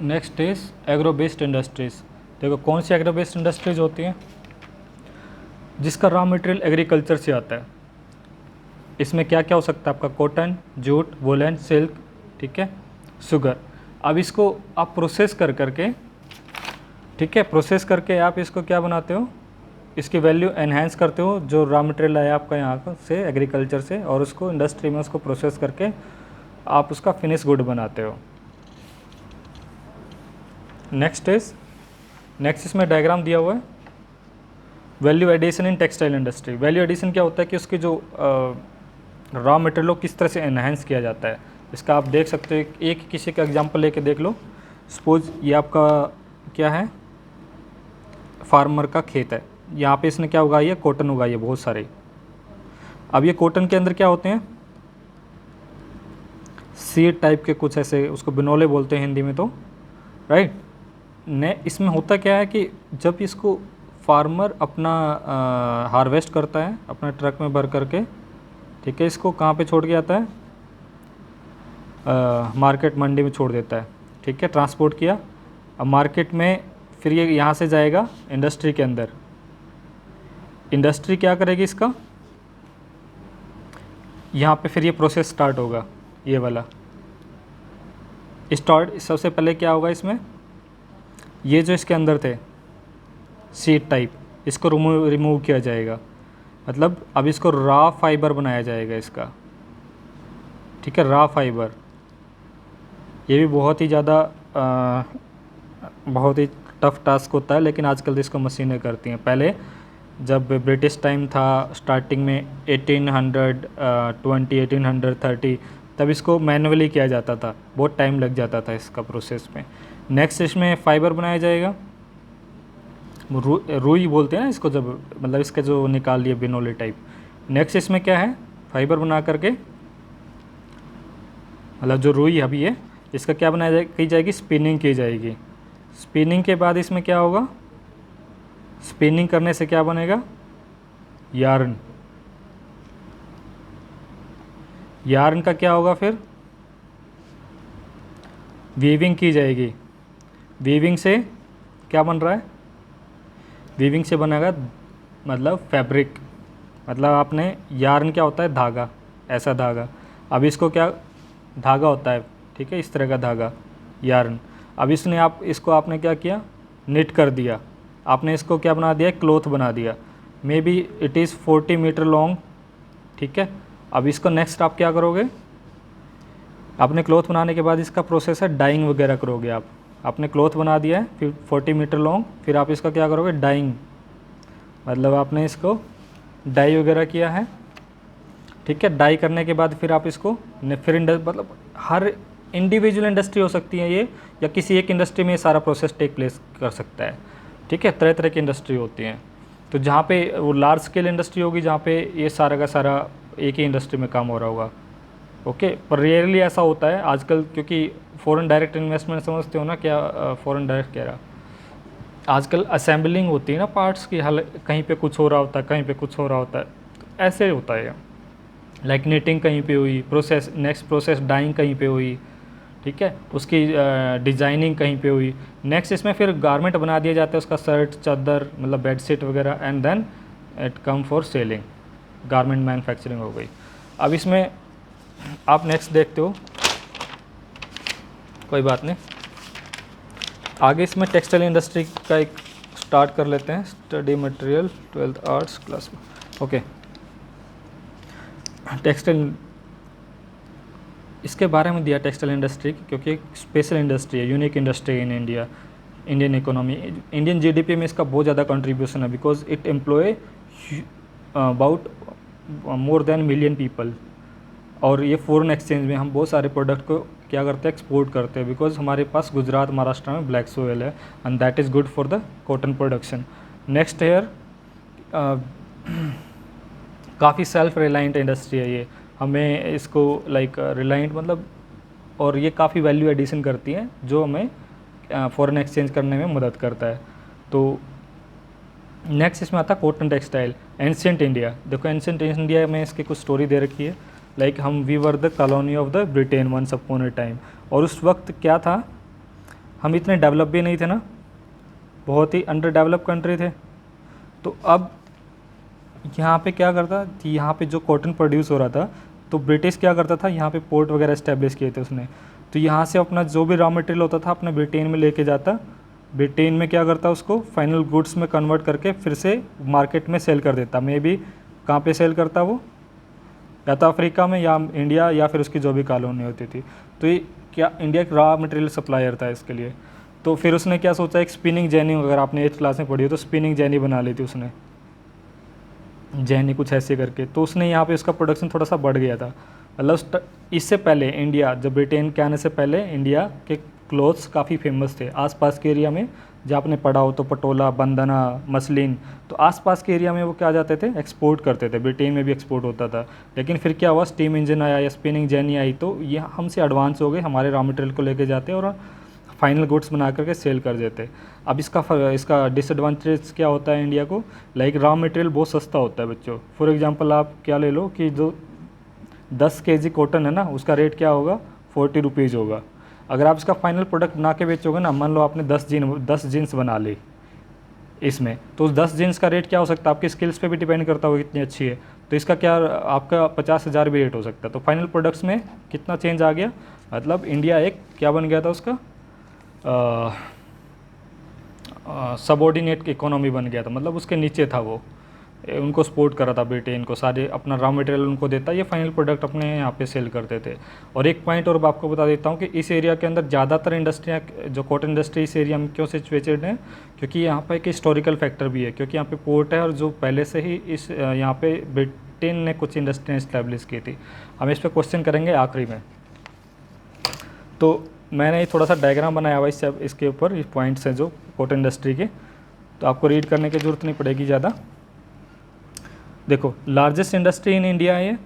Next is agro based industries. देखो कौन सी agro based industries होती हैं, जिसका रॉ मटेरियल एग्रीकल्चर से आता है। इसमें क्या क्या हो सकता है आपका, कॉटन, जूट, वुलन, सिल्क, ठीक है, शुगर। अब इसको आप प्रोसेस कर करके, ठीक है, प्रोसेस करके आप इसको क्या बनाते हो, इसकी वैल्यू एनहेंस करते हो, जो रॉ मटेरियल आया आपका यहाँ से एग्रीकल्चर से, और उसको इंडस्ट्री में उसको प्रोसेस करके आप उसका फिनिश गुड बनाते हो। नेक्स्ट इसमें डायग्राम दिया हुआ है, value addition in textile industry. Value addition क्या होता है कि उसकी जो रॉ मटेरियल को किस तरह से एनहेंस किया जाता है। इसका आप देख सकते हो, एक किसी का एग्जांपल लेके देख लो। सपोज ये आपका क्या है, फार्मर का खेत है, यहाँ पे इसने क्या उगाई है, कॉटन उगाई है बहुत सारे। अब ये कॉटन के अंदर क्या होते हैं, सीड टाइप के कुछ ऐसे, उसको बिनोले बोलते हैं हिंदी में तो, राइट। ने इसमें होता क्या है कि जब इसको फार्मर अपना हार्वेस्ट करता है अपना ट्रक में भर करके, ठीक है, इसको कहाँ पे छोड़ के आता है, मार्केट मंडी में छोड़ देता है, ठीक है, ट्रांसपोर्ट किया। अब मार्केट में फिर ये यहाँ से जाएगा इंडस्ट्री के अंदर। इंडस्ट्री क्या करेगी इसका, यहाँ पे फिर ये प्रोसेस स्टार्ट होगा, ये वाला स्टार्ट। सबसे पहले क्या होगा इसमें, ये जो इसके अंदर थे सीड टाइप, इसको रिमूव किया जाएगा। मतलब अब इसको रॉ फाइबर बनाया जाएगा इसका, ठीक है, रॉ फाइबर। ये भी बहुत ही ज़्यादा बहुत ही टफ टास्क होता है, लेकिन आजकल तो इसको मशीनें करती हैं। पहले जब ब्रिटिश टाइम था स्टार्टिंग में 1820 1830, तब इसको मैनुअली किया जाता था, बहुत टाइम लग जाता था इसका प्रोसेस में। नेक्स्ट इसमें फाइबर बनाया जाएगा, रुई बोलते हैं ना इसको, जब मतलब इसका जो निकाल लिए बिनोले टाइप। नेक्स्ट इसमें क्या है, फाइबर बना करके, मतलब जो रुई अभी है इसका क्या बनाया की जाएगी, स्पिनिंग की जाएगी। स्पिनिंग के बाद इसमें क्या होगा, स्पिनिंग करने से क्या बनेगा, यार्न। यार्न का क्या होगा, फिर वीविंग की जाएगी। वीविंग से क्या बन रहा है, वीविंग से बनेगा मतलब फैब्रिक। मतलब आपने, यार्न क्या होता है, धागा, ऐसा धागा। अब इसको क्या, धागा होता है, ठीक है, इस तरह का धागा, यार्न। अब इसने आप इसको आपने क्या किया, निट कर दिया, आपने इसको क्या बना दिया, क्लॉथ बना दिया। May be it is 40 metre long, ठीक है। अब इसको नेक्स्ट आप क्या करोगे, आपने क्लॉथ बनाने के बाद इसका प्रोसेस है डाइंग वगैरह करोगे आप। आपने क्लॉथ बना दिया है फिर 40 मीटर लॉन्ग, फिर आप इसका क्या करोगे, डाइंग, मतलब आपने इसको डाई वगैरह किया है, ठीक है। डाई करने के बाद फिर आप इसको फिर मतलब हर इंडिविजुअल इंडस्ट्री हो सकती है ये, या किसी एक इंडस्ट्री में ये सारा प्रोसेस टेक प्लेस कर सकता है, ठीक है। तरह तरह की इंडस्ट्री होती हैं। तो जहाँ पे वो लार्ज स्केल इंडस्ट्री होगी, जहाँ पे ये सारा का सारा एक ही इंडस्ट्री में काम हो रहा होगा, ओके। पर रेयरली ऐसा होता है आजकल, क्योंकि फॉरेन डायरेक्ट इन्वेस्टमेंट समझते हो ना क्या, फॉरेन डायरेक्ट कह रहा, आजकल असेंबलिंग होती है ना पार्ट्स की, हाल कहीं पे कुछ हो रहा होता है, कहीं पे कुछ हो रहा होता है, तो ऐसे होता है। लाइक नीटिंग कहीं पे हुई, प्रोसेस नेक्स्ट प्रोसेस डाइंग कहीं पे हुई, ठीक है, उसकी डिज़ाइनिंग कहीं पे हुई। नेक्स्ट इसमें फिर गारमेंट बना दिया जाता है, उसका शर्ट, चादर, मतलब बेडशीट वगैरह, and then it come for selling, garment manufacturing हो गई। अब इसमें आप नेक्स्ट देखते हो, कोई बात नहीं, आगे इसमें टेक्सटाइल इंडस्ट्री का एक स्टार्ट कर लेते हैं। Study material 12th arts class में, ओके। टेक्सटाइल, इसके बारे में दिया टेक्सटाइल इंडस्ट्री, क्योंकि एक स्पेशल इंडस्ट्री है, unique industry in India, Indian economy, Indian GDP में इसका बहुत ज़्यादा कंट्रीब्यूशन है, because it employ about more than million people. और ये फॉरेन एक्सचेंज में हम बहुत सारे प्रोडक्ट को क्या करते हैं, एक्सपोर्ट करते हैं, बिकॉज हमारे पास गुजरात, महाराष्ट्र में ब्लैक सोयल है, and that is good for the cotton production. Next here, काफ़ी सेल्फ रिलायंट इंडस्ट्री है ये, हमें इसको लाइक रिलायंट मतलब, और ये काफ़ी वैल्यू एडिशन करती है, जो हमें फॉरेन एक्सचेंज करने में मदद करता है। तो नेक्स्ट इसमें आता है कॉटन टेक्सटाइल, एंशिएंट इंडिया। देखो एंशिएंट इंडिया में इसकी कुछ स्टोरी दे रखी है, लाइक हम we were the colony of the Britain once upon a time. और उस वक्त क्या था, हम इतने डेवलप भी नहीं थे ना, बहुत ही अंडर डेवलप कंट्री थे। तो अब यहाँ पे क्या करता कि यहाँ पे जो कॉटन प्रोड्यूस हो रहा था, तो ब्रिटिश क्या करता था, यहाँ पे पोर्ट वगैरह इस्टेब्लिश किए थे उसने। तो यहाँ से अपना जो भी रॉ मटेरियल होता था अपने ब्रिटेन में लेके जाता, ब्रिटेन में क्या करता उसको फाइनल गुड्स में कन्वर्ट करके फिर से मार्केट में सेल कर देता। मे बी कहाँ पे सेल करता वो, या तो अफ्रीका में या इंडिया या फिर उसकी जो भी कॉलोनी होती थी। तो ये क्या इंडिया एक रॉ मटेरियल सप्लायर था इसके लिए। तो फिर उसने क्या सोचा, एक स्पिनिंग जेनी, अगर आपने 8th क्लास में पढ़ी हो तो स्पिनिंग जेनी बना ली थी उसने, जेनी कुछ ऐसे करके। तो उसने यहाँ पे उसका प्रोडक्शन थोड़ा सा बढ़ गया था। मतलब इससे पहले इंडिया, जब ब्रिटेन के आने से पहले इंडिया के क्लोथ्स काफ़ी फेमस थे आसपास के एरिया में। जहाँ आपने पढ़ा हो तो पटोला, बंदना, मसलिन, तो आसपास के एरिया में वो क्या जाते थे, एक्सपोर्ट करते थे। ब्रिटेन में भी एक्सपोर्ट होता था। लेकिन फिर क्या हुआ, स्टीम इंजन आया या स्पिनिंग जेनी आई, तो ये हमसे एडवांस हो गए, हमारे रॉ मटेरियल को लेके जाते और फाइनल गुड्स बना करके सेल कर देते। अब इसका डिसएडवांटेज क्या होता है इंडिया को, लाइक रॉ मटेरियल बहुत सस्ता होता है बच्चों। फॉर एग्जांपल आप क्या ले लो कि जो 10 kg कॉटन है ना, उसका रेट क्या होगा, 40 रुपीज़ होगा। अगर आप इसका फाइनल प्रोडक्ट बना के बेचोगे ना, मान लो आपने 10 जीन्स बना ली इसमें, तो उस 10 जीन्स का रेट क्या हो सकता है, आपकी स्किल्स पे भी डिपेंड करता होगा कितनी अच्छी है। तो इसका क्या, आपका 50,000 भी रेट हो सकता है। तो फाइनल प्रोडक्ट्स में कितना चेंज आ गया, मतलब इंडिया एक क्या बन गया था उसका, सबऑर्डिनेट इकोनॉमी बन गया था। मतलब उसके नीचे था वो, उनको सपोर्ट कर रहा था ब्रिटेन को, सारे अपना रॉ मटेरियल उनको देता, ये फाइनल प्रोडक्ट अपने यहाँ पे सेल करते थे। और एक पॉइंट और आपको बता देता हूँ कि इस एरिया के अंदर ज़्यादातर इंडस्ट्रियाँ, जो कॉटन इंडस्ट्री इस एरिया में क्यों सिचुएटेड है, क्योंकि यहाँ पर एक हिस्टोरिकल फैक्टर भी है, क्योंकि यहाँ पे पोर्ट है और जो पहले से ही इस यहाँ पे ब्रिटेन ने कुछ इंडस्ट्रियाँ इस्टेब्लिश की थी। हम इस पर क्वेश्चन करेंगे आखिरी में। तो मैंने थोड़ा सा डायग्राम बनाया हुआ इसके ऊपर, ये पॉइंट्स हैं जो कॉटन इंडस्ट्री के, तो आपको रीड करने की ज़रूरत नहीं पड़ेगी ज़्यादा। देखो, लार्जेस्ट इंडस्ट्री इन इंडिया है,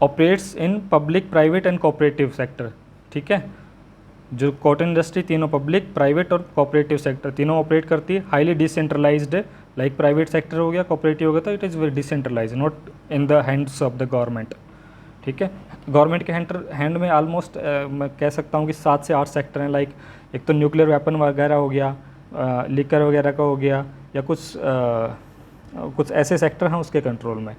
operates in public, private and cooperative sector. ठीक है, जो कॉटन इंडस्ट्री तीनों पब्लिक, प्राइवेट और कोऑपरेटिव सेक्टर तीनों ऑपरेट करती है। हाईली डिसेंट्रलाइज्ड है, लाइक प्राइवेट सेक्टर हो गया, कोऑपरेटिव हो गया, तो it is very decentralised, not in the hands of the government. ठीक है, गवर्नमेंट के हैंड में ऑलमोस्ट मैं कह सकता हूँ कि 7 से 8 सेक्टर हैं। लाइक एक तो न्यूक्लियर वेपन वगैरह हो गया, लिकर वगैरह का हो गया, या कुछ ऐसे सेक्टर हैं उसके कंट्रोल में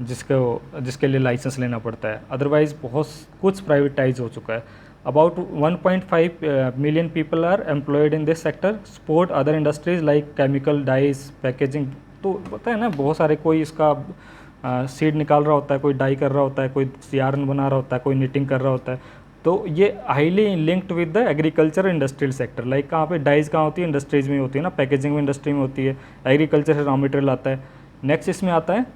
जिसके लिए लाइसेंस लेना पड़ता है। अदरवाइज़ बहुत कुछ प्राइवेटाइज हो चुका है। About 1.5 million people are employed in this sector, support other industries like chemical, dyes, packaging. तो पता है ना, बहुत सारे, कोई इसका सीड निकाल रहा होता है, कोई डाई कर रहा होता है, कोई यार्न बना रहा होता है, कोई निटिंग कर रहा होता है। तो ये highly linked with the agriculture industrial sector. Like कहाँ पे डाइज कहाँ होती है, इंडस्ट्रीज में होती है ना, पैकेजिंग में इंडस्ट्री में होती है, एग्रीकल्चर से रॉ मटेरियल आता है। नेक्स्ट इसमें आता है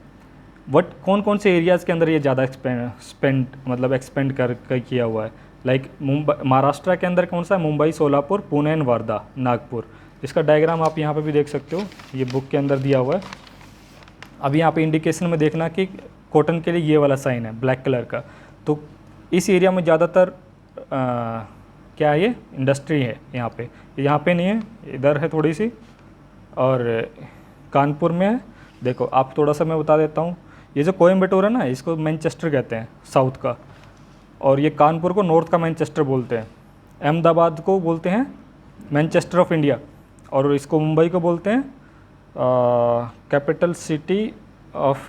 कौन कौन से एरियाज़ के अंदर ये ज़्यादा एक्सपेंड कर किया हुआ है। लाइक महाराष्ट्र के अंदर कौन सा है, मुंबई, सोलापुर, पुणे एंड वर्धा, नागपुर। इसका डायग्राम आप यहाँ पे भी देख सकते हो, ये बुक के अंदर दिया हुआ है। अब यहाँ पे इंडिकेशन में देखना कि कॉटन के लिए ये वाला साइन है ब्लैक कलर का। तो इस एरिया में ज़्यादातर क्या है, ये इंडस्ट्री है। यहाँ पे नहीं है, इधर है थोड़ी सी, और कानपुर में है। देखो आप थोड़ा सा मैं बता देता हूँ, ये जो कोयम्बटूर है ना, इसको मैनचेस्टर कहते हैं साउथ का, और ये कानपुर को नॉर्थ का मैनचेस्टर बोलते हैं। अहमदाबाद को बोलते हैं मैनचेस्टर ऑफ इंडिया, और इसको मुंबई को बोलते हैं कैपिटल सिटी ऑफ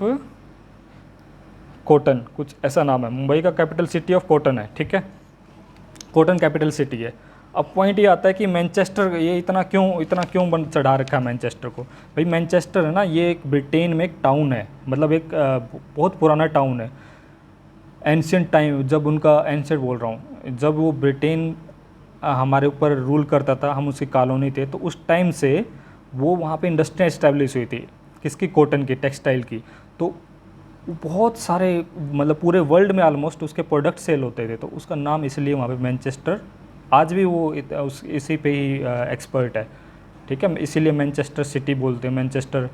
कॉटन, कुछ ऐसा नाम है। मुंबई का कैपिटल सिटी ऑफ कॉटन है। ठीक है, कॉटन कैपिटल सिटी है। अब पॉइंट ये आता है कि मैनचेस्टर ये इतना क्यों बन चढ़ा रखा है मैनचेस्टर को। भाई मैनचेस्टर है ना, ये एक ब्रिटेन में एक टाउन है, मतलब एक बहुत पुराना टाउन है। एंशियंट टाइम, जब उनका एंशियंट बोल रहा हूँ, जब वो ब्रिटेन हमारे ऊपर रूल करता था, हम उसकी कॉलोनी थे, तो उस टाइम से वो वहाँ पे इंडस्ट्रियाँ इस्टेब्लिश हुई थी, किसकी, कॉटन की, टेक्सटाइल की। तो बहुत सारे, मतलब पूरे वर्ल्ड में ऑलमोस्ट उसके प्रोडक्ट सेल होते थे, तो उसका नाम इसलिए वहाँ पे मैनचेस्टर, आज भी वो इसी पे ही एक्सपर्ट है। ठीक है, इसीलिए मैनचेस्टर सिटी बोलते हैं, मैनचेस्टर,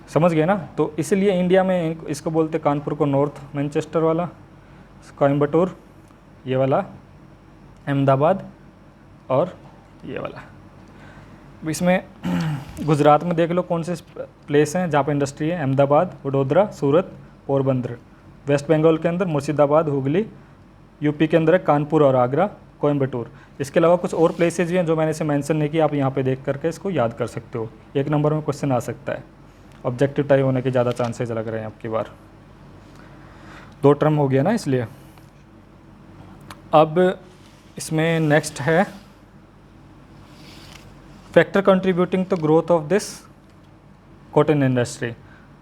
समझ गए ना। तो इसलिए इंडिया में इसको बोलते हैं, कानपुर को नॉर्थ मैनचेस्टर वाला, कोयम्बटूर ये वाला, अहमदाबाद और ये वाला। इसमें गुजरात में देख लो कौन से प्लेस हैं जहाँ पे इंडस्ट्री है, अहमदाबाद, वडोदरा, सूरत, पोरबंदर। वेस्ट बंगाल के अंदर मुर्शिदाबाद, हुगली। यूपी के अंदर है कानपुर और आगरा। कोयम्बटूर। इसके अलावा कुछ और प्लेसेज भी हैं जो मैंने इसे मेंशन नहीं किया, आप यहाँ पे देख करके इसको याद कर सकते हो। 1 नंबर में क्वेश्चन आ सकता है, ऑब्जेक्टिव टाइप होने के ज़्यादा चांसेज लग रहे हैं आपकी बार। 2 टर्म हो गया ना इसलिए। अब इसमें नेक्स्ट है factor contributing to growth of this cotton industry.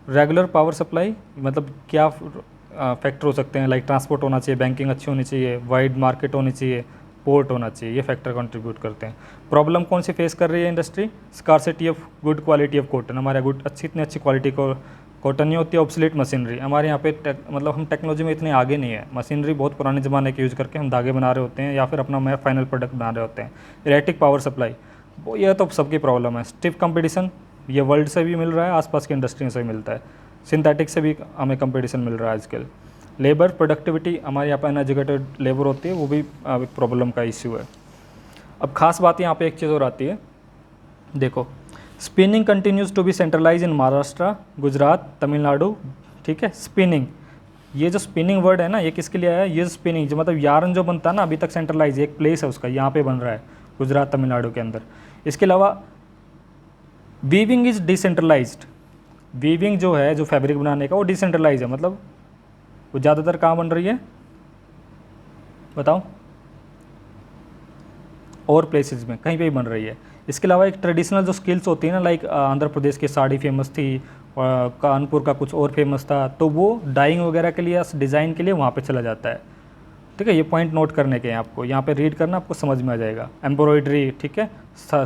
Regular power supply मतलब क्या फैक्टर हो सकते हैं, लाइक ट्रांसपोर्ट होना चाहिए, बैंकिंग अच्छी होनी चाहिए, वाइड मार्केट होनी चाहिए, पोर्ट होना चाहिए, ये फैक्टर कंट्रीब्यूट करते हैं। प्रॉब्लम कौन सी फेस कर रही है industry? Scarcity of good quality of cotton. हमारे गुड इतनी अच्छी क्वालिटी को कॉटन नहीं होती है। ऑब्सोलीट मशीनरी, हमारे यहाँ पे मतलब हम टेक्नोलॉजी में इतने आगे नहीं है। मशीनरी बहुत पुराने ज़माने के यूज़ करके हम धागे बना रहे होते हैं या फिर अपना फाइनल प्रोडक्ट बना रहे होते हैं। इरेटिक पावर सप्लाई, वो यह तो सबकी प्रॉब्लम है। स्टिफ कंपटीशन, ये वर्ल्ड से भी मिल रहा है, आसपास की इंडस्ट्री से भी मिलता है। सिंथेटिक से भी हमें कंपटीशन मिल रहा है आजकल। लेबर प्रोडक्टिविटी, हमारे यहाँ पर अनएजुकेटेड लेबर होती है, वो भी एक प्रॉब्लम का इश्यू है। अब खास बात यहाँ पे एक चीज़ और आती है, देखो spinning continues to be centralize in Maharashtra, Gujarat, Tamil Nadu, ठीक है। स्पिनिंग, ये जो स्पिनिंग वर्ड है ना, ये किसके लिए आया है? ये स्पिनिंग जो मतलब यार्न जो बनता है ना, अभी तक सेंट्रलाइज एक प्लेस है उसका, यहाँ पे बन रहा है गुजरात तमिलनाडु के अंदर। इसके अलावा वीविंग इज डिसेंट्रलाइज्ड। वीविंग जो है, जो फैब्रिक बनाने का, वो डिसेंट्रलाइज है, मतलब वो ज़्यादातर कहाँ बन रही है बताओ? और प्लेसेस में कहीं पे भी बन रही है। इसके अलावा एक ट्रेडिशनल जो स्किल्स होती है ना, लाइक आंध्र प्रदेश की साड़ी फेमस थी, कानपुर का कुछ और फेमस था, तो वो डाइंग वगैरह के लिए, डिज़ाइन के लिए वहाँ पे चला जाता है, ठीक है। ये पॉइंट नोट करने के हैं आपको, यहाँ पे रीड करना, आपको समझ में आ जाएगा। एम्ब्रॉयडरी, ठीक है,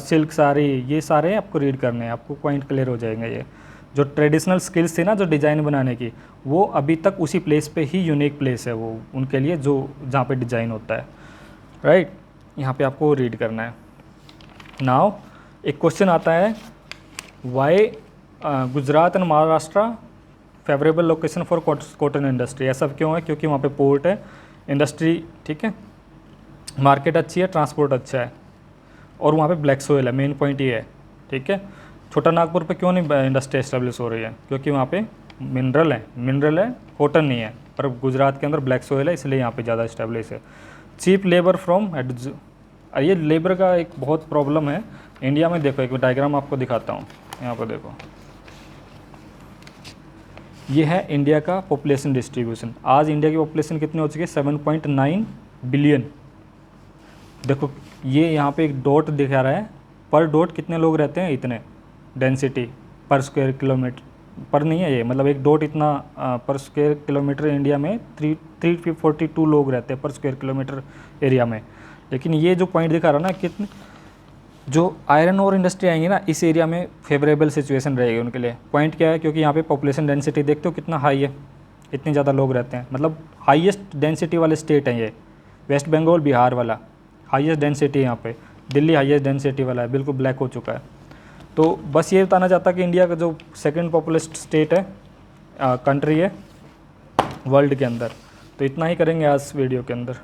सिल्क साड़ी, ये सारे आपको रीड करने हैं, आपको पॉइंट क्लियर हो जाएंगे। ये जो ट्रेडिशनल स्किल्स थी ना, जो डिज़ाइन बनाने की, वो अभी तक उसी प्लेस पे ही यूनिक प्लेस है वो उनके लिए, जो जहाँ पे डिज़ाइन होता है, राइट। यहाँ पे आपको रीड करना है। नाउ एक क्वेश्चन आता है, why Gujarat and Maharashtra favourable location for cotton industry. ऐसा क्यों है? क्योंकि वहाँ पे पोर्ट है, इंडस्ट्री, ठीक है, मार्केट अच्छी है, ट्रांसपोर्ट अच्छा है, और वहाँ पे ब्लैक सोइल है। मेन पॉइंट ये है, ठीक है। छोटा नागपुर पे क्यों नहीं इंडस्ट्री एस्टेब्लिश हो रही है? क्योंकि वहाँ पे मिनरल है, कॉटन नहीं है। पर गुजरात के अंदर ब्लैक सोइल है, इसलिए यहाँ पे ज़्यादा एस्टेब्लिश है। चीप लेबर फ्रॉम ये लेबर का एक बहुत प्रॉब्लम है इंडिया में। देखो एक डायग्राम आपको दिखाता हूँ, यहाँ पर देखो, ये है इंडिया का पॉपुलेशन डिस्ट्रीब्यूशन। आज इंडिया की पॉपुलेशन कितनी हो चुकी है? 7.9 बिलियन। देखो ये यहाँ पे एक डॉट दिखा रहा है, पर डॉट कितने लोग रहते हैं, इतने डेंसिटी पर स्क्वायर किलोमीटर पर नहीं है ये, मतलब एक डॉट इतना पर स्क्वायर किलोमीटर इंडिया में 342 लोग रहते हैं पर स्क्वायर किलोमीटर एरिया में। लेकिन ये जो पॉइंट दिखा रहा है ना, कितने जो आयरन और इंडस्ट्री आएंगी ना, इस एरिया में फेवरेबल सिचुएशन रहेगी उनके लिए। पॉइंट क्या है? क्योंकि यहाँ पे पॉपुलेशन डेंसिटी देखते हो कितना हाई है, इतने ज़्यादा लोग रहते हैं, मतलब हाईएस्ट डेंसिटी वाले स्टेट हैं ये। वेस्ट बंगाल, बिहार वाला हाईएस्ट डेंसिटी है यहाँ पे, दिल्ली हाईएस्ट डेंसिटी वाला है, बिल्कुल ब्लैक हो चुका है। तो बस ये बताना चाहता कि इंडिया का जो सेकेंड पॉपुलेस्ट स्टेट है, कंट्री है वर्ल्ड के अंदर। तो इतना ही करेंगे आज वीडियो के अंदर।